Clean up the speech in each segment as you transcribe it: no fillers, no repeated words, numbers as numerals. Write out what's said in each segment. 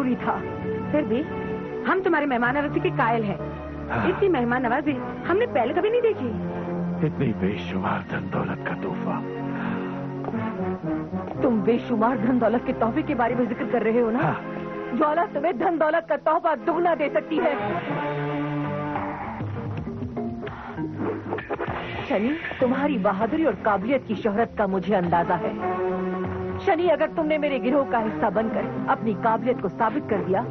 जरूरी था। फिर भी हम तुम्हारे मेहमान नवाजी के कायल हैं। इतनी मेहमान नवाजी हमने पहले कभी नहीं देखी। इतनी बेशुमार धन दौलत का तोहफा। तुम बेशुमार धन दौलत के तोहफे के बारे में जिक्र कर रहे हो ना? ज्वाला तुम्हें धन दौलत का तोहफा दुगना दे सकती है। शनि, तुम्हारी बहादुरी और काबिलियत की शोहरत का मुझे अंदाजा है। शनि, अगर तुमने मेरे गिरोह का हिस्सा बनकर अपनी काबिलियत को साबित कर दिया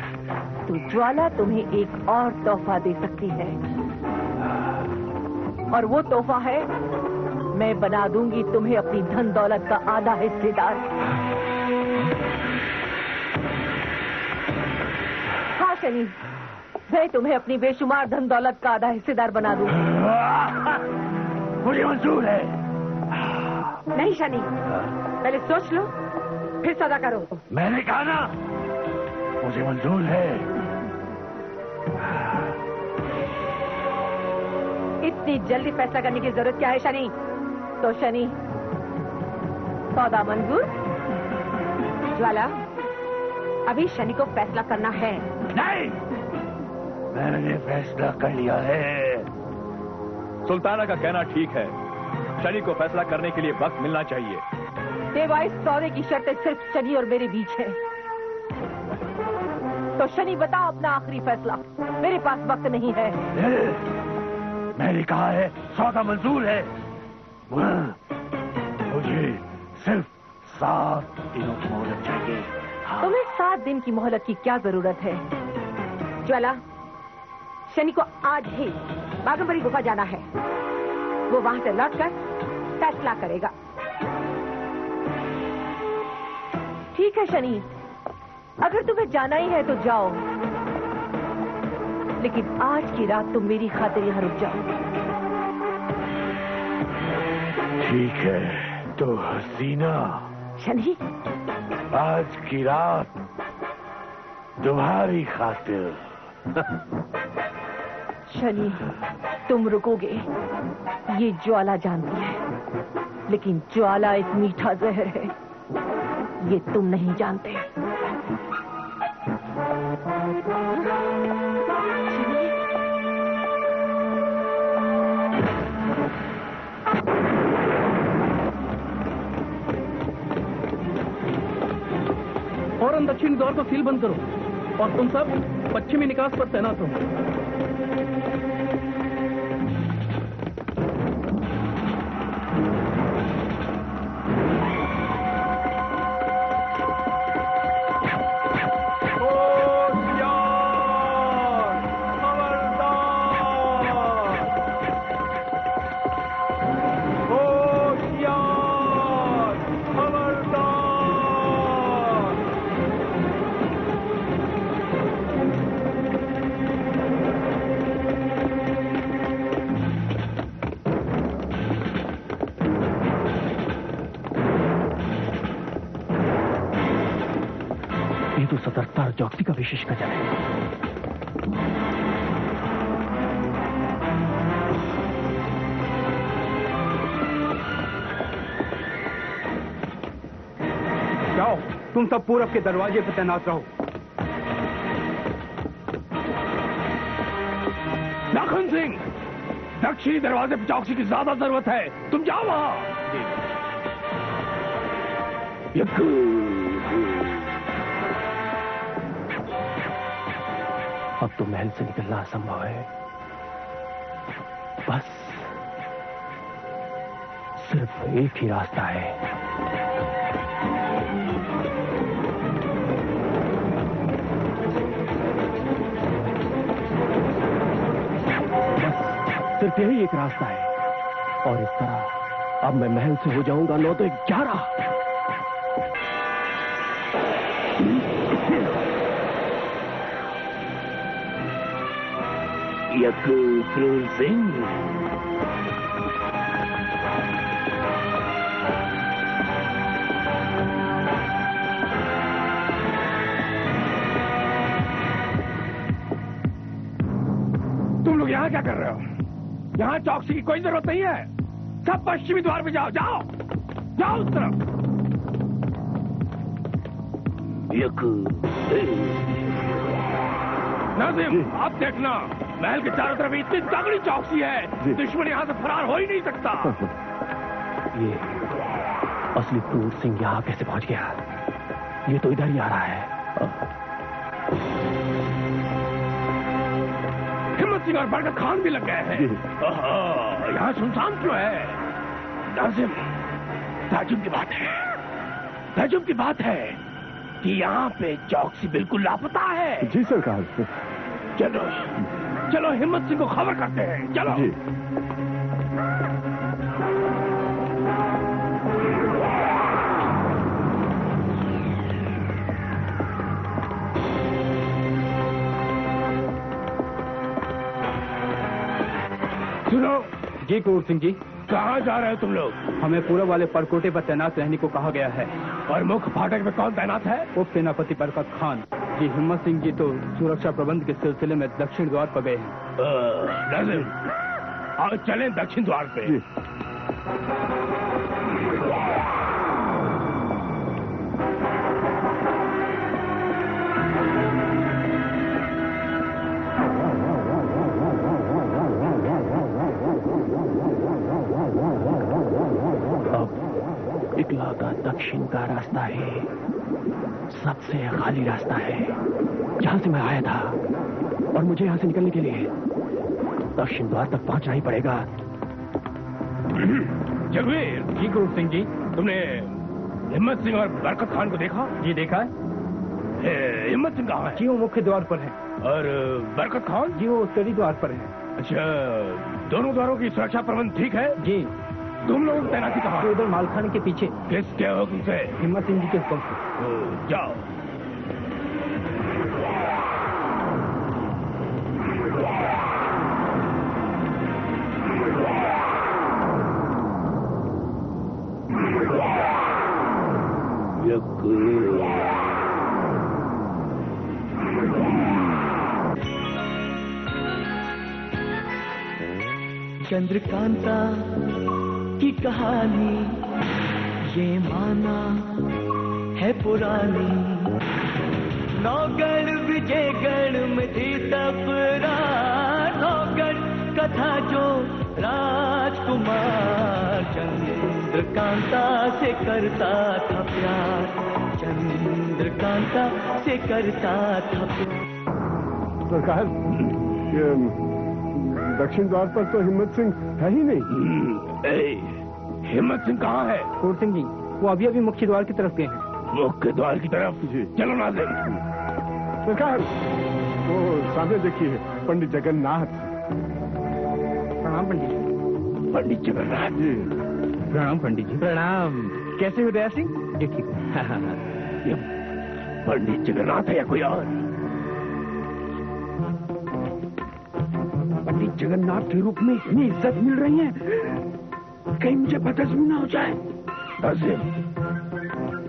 तो ज्वाला तुम्हें एक और तोहफा दे सकती है, और वो तोहफा है, मैं बना दूंगी तुम्हें अपनी धन दौलत का आधा हिस्सेदार। हाँ शनि, मैं तुम्हें अपनी बेशुमार धन दौलत का आधा हिस्सेदार बना दूंगी। मुझे मंजूर है। नहीं शनि, पहले सोच लो फिर सदा करो। मैंने कहा ना, मुझे मंजूर है। इतनी जल्दी फैसला करने की जरूरत क्या है शनि? तो शनि, सौदा मंजूर? ज्वाला, अभी शनि को फैसला करना है। नहीं, मैंने फैसला कर लिया है। सुल्ताना का कहना ठीक है, शनि को फैसला करने के लिए वक्त मिलना चाहिए। देवा, इस सौदे की शर्तें सिर्फ शनि और मेरे बीच है। तो शनि, बताओ अपना आखिरी फैसला। मेरे पास वक्त नहीं है। मैंने कहा है सौदा मंजूर है। मुझे सिर्फ 7 दिनों की मोहलत चाहिए। तुम्हें 7 दिन की मोहलत की क्या जरूरत है? ज्वाला, शनि को आज ही बागंबरी गुफा जाना है। वो वहां से लौटकर फैसला करेगा। ठीक है शनि, अगर तुम्हें जाना ही है तो जाओ, लेकिन आज की रात तुम मेरी खातिर यहां रुक जाओ। ठीक है तो हसीना, शनि, आज की रात तुम्हारी खातिर। शनि, तुम रुकोगे ये ज्वाला जानती है, लेकिन ज्वाला एक मीठा जहर है, ये तुम नहीं जानते। फौरन दक्षिणी द्वार को सील बंद करो और तुम सब पश्चिमी निकास पर तैनात हो। तो सतर्कता और चौकसी का विशेष कजन है। जाओ, तुम सब पूरब के दरवाजे पर तैनात रहो। लखन सिंह, दक्षिणी दरवाजे पर चौकसी की ज्यादा जरूरत है, तुम जाओ वहां। अब तो महल से निकलना असंभव है। बस सिर्फ एक ही रास्ता है। बस सिर्फ यही एक रास्ता है, और इस तरह अब मैं महल से हो जाऊंगा 9 तो 11। क्रूर सिंह, तुम लोग यहाँ क्या कर रहे हो? यहाँ चौकसी की कोई जरूरत नहीं है। सब पश्चिमी द्वार पे जाओ, जाओ जाओ उस तरफ। नाजिम, आप देखना, महल के चारों तरफ इतनी तगड़ी चौकसी है, दुश्मन यहाँ से फरार हो ही नहीं सकता। ये असली क्रूर सिंह यहाँ कैसे पहुंच गया? ये तो इधर ही आ रहा है। हिम्मत सिंह और बरकत खान भी लग गए हैं। यहाँ सुनसान क्यों है? नाजिम, ताजुब की बात है, ताजुब की बात है कि यहाँ पे चौकसी बिल्कुल लापता है। जी सरकार। चलो चलो, हिम्मत सिंह को खबर करते हैं। चलो जी। सुनो जी क्रूर सिंह जी, कहाँ जा रहे हो तुम लोग? हमें पूरब वाले परकोटे पर तैनात रहने को कहा गया है। और मुख्य फाटक में कौन तैनात है? उप सेनापति बरकत खान जी। हिम्मत सिंह जी तो सुरक्षा प्रबंध के सिलसिले में दक्षिण द्वार पर गए हैं। नाजिम, आओ चलें दक्षिण द्वार पे। इकला का दक्षिण का रास्ता है, सबसे खाली रास्ता है, जहां से मैं आया था। और मुझे यहां से निकलने के लिए दक्षिण द्वार तक पहुंचना ही पड़ेगा। जगवीर जी क्रूर सिंह जी, तुमने हिम्मत सिंह और बरकत खान को देखा? जी देखा है। हिम्मत सिंह कहाँ है? जी वो मुख्य द्वार पर है। और बरकत खान? जी वो उत्तरी द्वार पर है। अच्छा, दोनों द्वारों की सुरक्षा प्रबंध ठीक है? जी। तुम लोगों की तैनाती कहाँ? तो उधर मालखाने के पीछे। किसके हुक्म से? हिम्मत सिंह जी के हुक्म से। जाओ। चंद्रकांता की कहानी ये माना है पुरानी। नौगढ़ विजयगढ़ में थी तपरा, नौगढ़ कथा जो राजकुमार चंद्रकांता से करता था प्यार, चंद्रकांता से करता था प्यार। सरकार, दक्षिण द्वार पर तो हिम्मत सिंह है ही नहीं। हिम्मत सिंह कहाँ है? क्रूर सिंह जी वो अभी अभी मुख्य द्वार की तरफ गए हैं। मुख्य द्वार की तरफ? चलो नाजिम। सरकार, वो सामने देखिए पंडित जगन्नाथ। प्रणाम पंडित जी। पंडित जगन्नाथ जी। प्रणाम पंडित जी। प्रणाम। कैसे हो दया सिंह? जी ठीक है। ये पंडित जगन्नाथ है या कोई और? पंडित जगन्नाथ के रूप में इतनी इज्जत मिल रही है, कहीं मुझे बदहजमी ना हो जाए। नाजिम,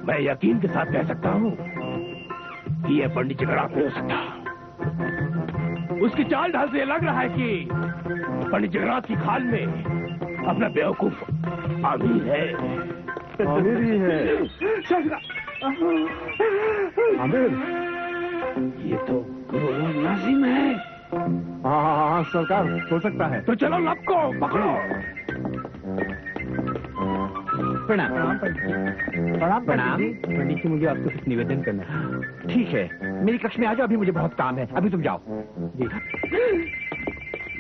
मैं यकीन के साथ कह सकता हूँ कि यह पंडित जगन्नाथ नहीं हो सकता। उसकी चाल ढाल से लग रहा है कि पंडित जगन्नाथ की खाल में अपना बेवकूफ आमिर है। आमिर ही है। आमिर, ये तो गुरु नाजिम है। हाँ सरकार, हो सकता है। तो चलो लब को पकड़ो। प्रणाम। प्रणाम प्रणाम पंडित जी, मुझे आपसे कुछ निवेदन करना है। ठीक है, मेरी कक्ष में आ जाओ, अभी मुझे बहुत काम है। अभी तुम जाओ। जी।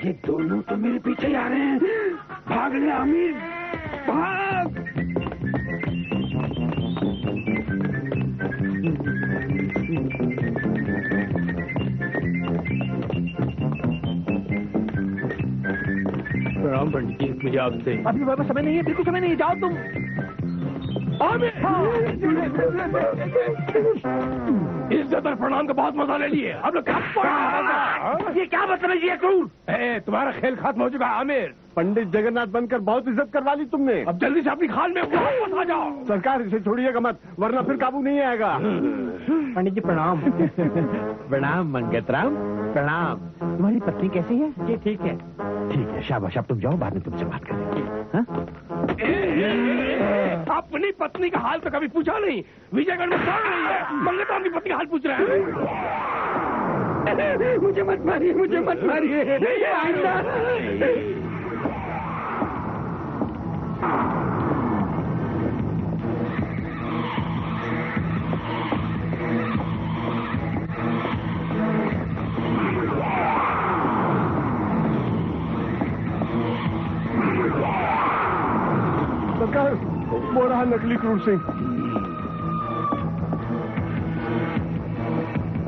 ये दोनों तो मेरे पीछे आ रहे हैं। भाग ले आमिर, भाग। प्रणाम पंडित जी, मुझे आपसे अभी मेरे पास समय नहीं है, बिल्कुल समय नहीं है। जाओ तुम। इज्जत और प्रणाम का बहुत मजा ले लिए। अब लोग क्या? ये क्या बदतमीजी है क्रूर? तुम्हारा खेल खत्म हो चुका है आमिर। पंडित जगन्नाथ बनकर बहुत इज्जत करवा ली तुमने। अब जल्दी से अपनी खाल में वापस आ जाओ। सरकार, इसे छोड़िएगा मत, वरना फिर काबू नहीं आएगा। पंडित जी प्रणाम। प्रणाम मंगतराम, प्रणाम। तुम्हारी पत्नी कैसी है? जी ठीक है। ठीक है, शाबाश। अब तुम जाओ, बाद में तुमसे बात करेंगे। अपनी पत्नी का हाल तो कभी पूछा नहीं। विजयगढ़ में कौन नहीं है? मंगतराम की पत्नी का हाल पूछ रहे हैं। मुझे मत मारिए, मुझे मत मारिए। आइंदा सरकार, वो रहा नकली क्रूर सिंह।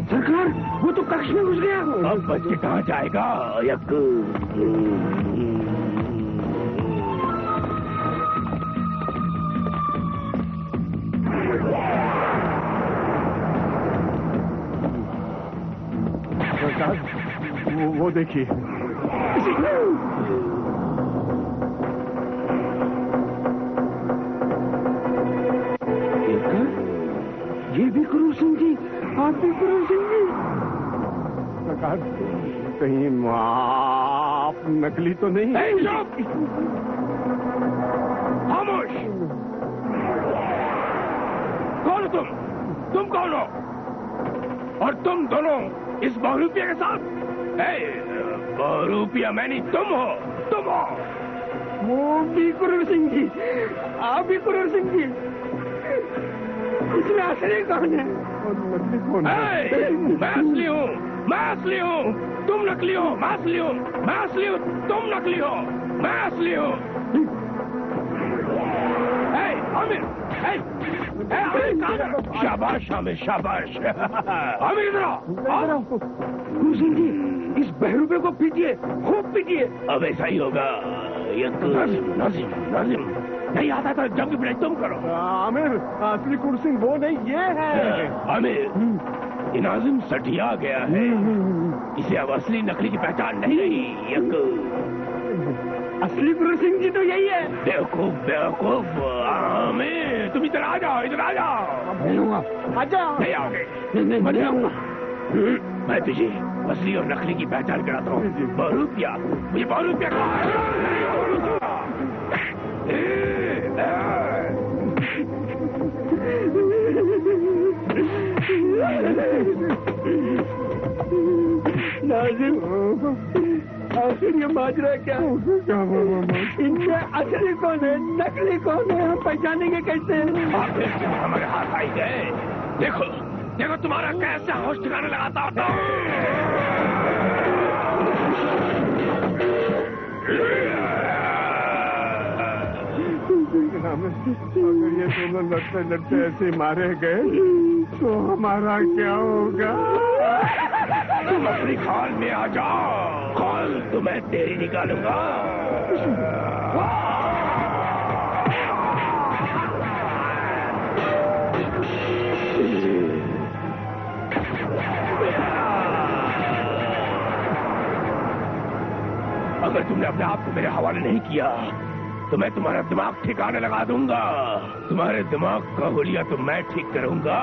सरकार, वो तो कक्ष में घुस गया। अब बच के कहाँ जाएगा? यक सरकार, वो देखिए। ये भी क्रूर सिंह जी, आप भी क्रूर सिंह जी। सरकार, कहीं आप नकली तो नहीं? खामोश! कौन हो तुम? तुम कौन हो? और तुम दोनों इस बहुरूपिया के साथ? बहुरूपिया मैं नहीं, तुम हो, तुम हो। वो भी क्रूर सिंह जी, आप भी क्रूर सिंह जी। इसमें असली कौन है? और नकली कौन है? मैं असली हूँ, मैं असली हूँ, तुम नकली हो। मैं असली हूँ, मैं असली हूँ, तुम नकली हो। मैं असली हूँ। आमिर, शाबाश आमिर, शाबाश। आमिर इधर आओ। क्रूर सिंह जी, इस बहरूपे को पीटिए, खूब पीटिए। अब ऐसा ही होगा। नाजिम, नाजिम नहीं आता तो जब की पिटाई तुम करो। आमिर, असली क्रूर सिंह वो नहीं, ये है। आमिर, ये नाजिम सठिया गया है। इसे अब असली नकली की पहचान नहीं रही। असली क्रूर सिंह जी तो यही है। बेवकूफ, बेवकूफ। आमिर, तुम इधर आ जाओ, इधर आ जाओ। आजा। नहीं आओगे? नहीं, मैं आऊंगा। मैं तुझे असली और नकली की पहचान कराता हूँ। बहुरूपिया, मुझे बहुरूपिया कहा। नाजिम, आखिर ये माजरा क्या? इनमें असली कौन है, नकली कौन है, हम पहचानेंगे कैसे? आखिर तुम हमारे हाथ आई गए। देखो, देखो तुम्हारा कैसे होश ठिकाने लगाता होता हूँ। अगर ये दोनों लड़ते लड़ते ऐसे मारे गए तो हमारा क्या होगा? तुम अपनी खाल में आ जाओ, खाल तुम्हें तेरी निकालूंगा। अगर तुमने अपने आप को मेरे हवाले नहीं किया तो मैं तुम्हारा दिमाग ठिकाने लगा दूंगा। तुम्हारे दिमाग का हुलिया तो मैं ठीक करूंगा।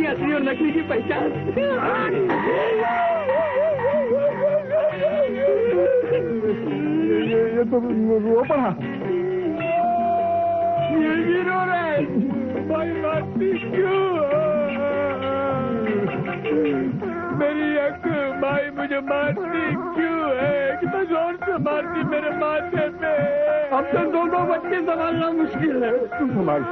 असली और नकली की पहचान। ये तो रो पड़ा। ये भी रो रहा है। भाई मारती क्यों? मेरी अख भाई मुझे मारती क्यों है? कितना जोर से मारती मेरे माथे पे। अब तो दोनों बच्चे संभालना मुश्किल है। तुम संभाल।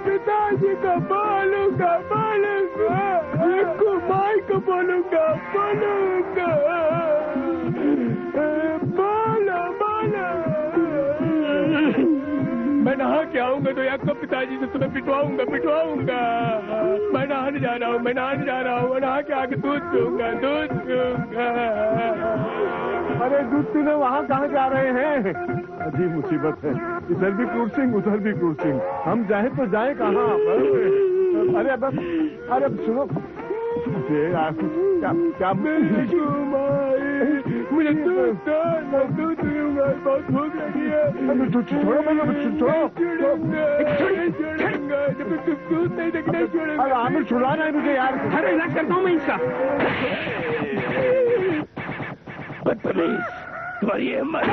पिताजी का बोलूंगा, बोलूंगा। माई को बोलूंगा, बोलूंगा। बोलो, बोलो। मैं नहा के आऊंगा तो या कब पिताजी से तुम्हें पिटवाऊंगा, पिटवाऊंगा। मैं नहाने जा रहा हूँ, मैं नहाने जा रहा हूँ। नहा के आके दूध पीऊंगा, दूध पीऊंगा। अरे दूध पीने वहाँ कहाँ जा रहे हैं? अजीब मुसीबत है, इधर भी क्रूर सिंह उधर भी क्रूर सिंह, हम जाए तो जाए कहाँ? अरे अब सुनो, क्या मुझे दूध पीऊंगा, बहुत भूख लगी है। छोड़ो दूध नहीं देखना छोड़ेगा। आमिर छुड़ाना है मुझे यार। अरे इलाज करता हूँ मैं इसका। बदतमीज, तुम्हारी हिम्मत।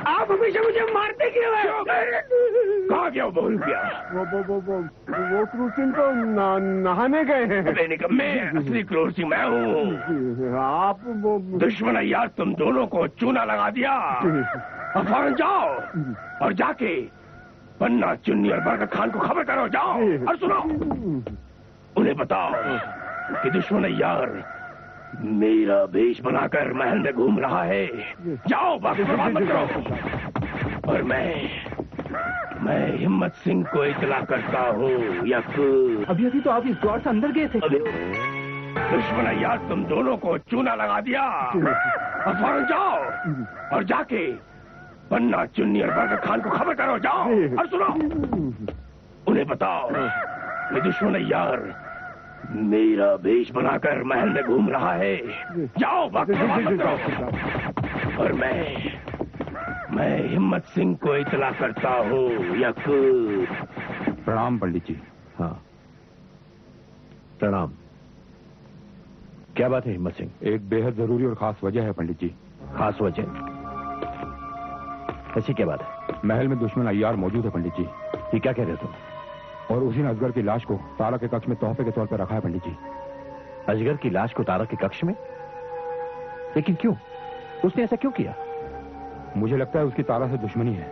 आप हमेशा मुझे मारते क्यों हैं? कहाँ गया वो बोल गया? वो क्रूर सिंह तो नहाने गए हैं। अबे निकम्मे, असली क्रूर सिंह मैं हूँ। आप वो दुश्मन यार तुम दोनों को चूना लगा दिया। अब फौरन जाओ और जाके पन्ना, चुन्नी और बरकत खान को खबर करो। जाओ और सुनो, उन्हें बताओ कि दुश्मन यार मेरा भेष बनाकर महल में घूम रहा है। जाओ, बाकी बर्बाद मत करो। और मैं हिम्मत सिंह को इतला करता हूँ। अभी तो आप इस द्वार से अंदर गए थे। दुश्मन यार तुम दोनों को चूना लगा दिया। अब फौरन जाओ और जाके पन्ना, चुन्नी और बरकत खान को खबर करो। जाओ और सुनो, उन्हें बताओ कि दुश्मन यार मेरा भेष बनाकर महल में घूम रहा है। जाओ, बाकी बर्बाद मत करो। और मैं हिम्मत सिंह को इतला करता हूँ। प्रणाम पंडित जी। हाँ, प्रणाम। क्या बात है हिम्मत सिंह? एक बेहद जरूरी और खास वजह है पंडित जी। खास वजह? ऐसी क्या बात है? महल में दुश्मन अय्यार मौजूद है पंडित जी। ये क्या कह रहे हो तुम? और उसी ने अजगर की लाश को तारा के कक्ष में तोहफे के तौर पर रखा है पंडित जी। अजगर की लाश को तारा के कक्ष में? लेकिन क्यों? उसने ऐसा क्यों किया? मुझे लगता है उसकी तारा से दुश्मनी है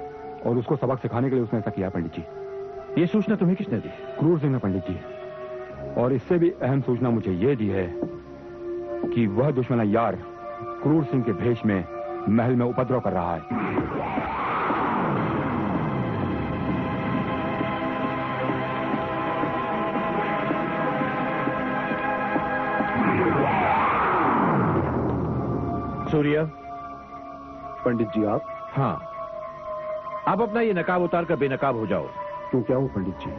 और उसको सबक सिखाने के लिए उसने ऐसा किया पंडित जी। ये सूचना तुम्हें किसने दी? क्रूर सिंह ने पंडित जी। और इससे भी अहम सूचना मुझे ये दी है कि वह दुश्मन अय्यार क्रूर सिंह के भेष में महल में उपद्रव कर रहा है। सूर्य। पंडित जी आप? हाँ, आप अपना ये नकाब उतार कर बेनकाब हो जाओ। क्यों, क्या हो पंडित जी?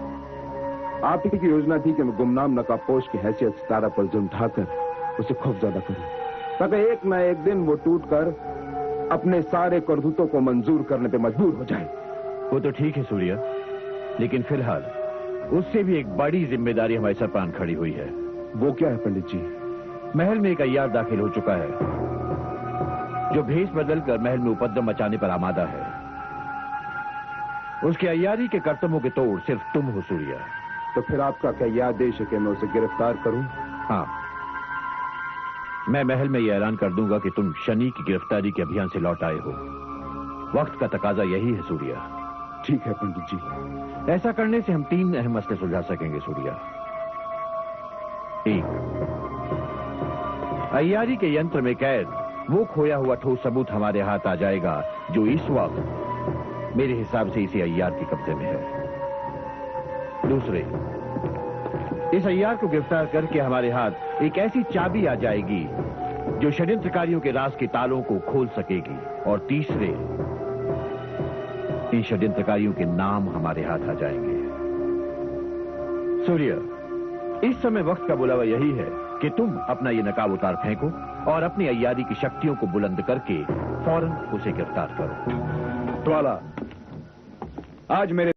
आप ही की योजना थी कि मैं गुमनाम नकाबपोश की हैसियत से तारा पर जुल्म ढाकर उसे खौफजदा करूं, ताकि एक न एक दिन वो टूटकर अपने सारे करतूतों को मंजूर करने पे मजबूर हो जाए। वो तो ठीक है सूर्य, लेकिन फिलहाल उससे भी एक बड़ी जिम्मेदारी हमारे सर पर आन खड़ी हुई है। वो क्या है पंडित जी? महल में एक अय्यार दाखिल हो चुका है जो भेष बदलकर महल में उपद्रव मचाने पर आमादा है। उसके अय्यारी के कर्तव्यों के तोड़ सिर्फ तुम हो सूर्य। तो फिर आपका क्या यह आदेश है कि मैं उसे गिरफ्तार करूं? हाँ, मैं महल में यह ऐलान कर दूंगा कि तुम शनि की गिरफ्तारी के अभियान से लौट आए हो। वक्त का तकाजा यही है सूर्य। ठीक है पंडित जी। ऐसा करने से हम 3 अहम मसले सुलझा सकेंगे सूर्य। 1, अय्यारी के यंत्र में कैद वो खोया हुआ ठोस सबूत हमारे हाथ आ जाएगा जो इस वक्त मेरे हिसाब से इसी अय्यार के कब्जे में है। दूसरे, इस अय्यार को गिरफ्तार करके हमारे हाथ एक ऐसी चाबी आ जाएगी जो षड्यंत्रकारियों के राज के तालों को खोल सकेगी। और तीसरे, इन षड्यंत्रकारियों के नाम हमारे हाथ आ जाएंगे। सूर्य, इस समय वक्त का बुलावा यही है कि तुम अपना ये नकाब उतार फेंको और अपनी अय्यारी की शक्तियों को बुलंद करके फौरन उसे गिरफ्तार करो। ज्वाला, आज मेरे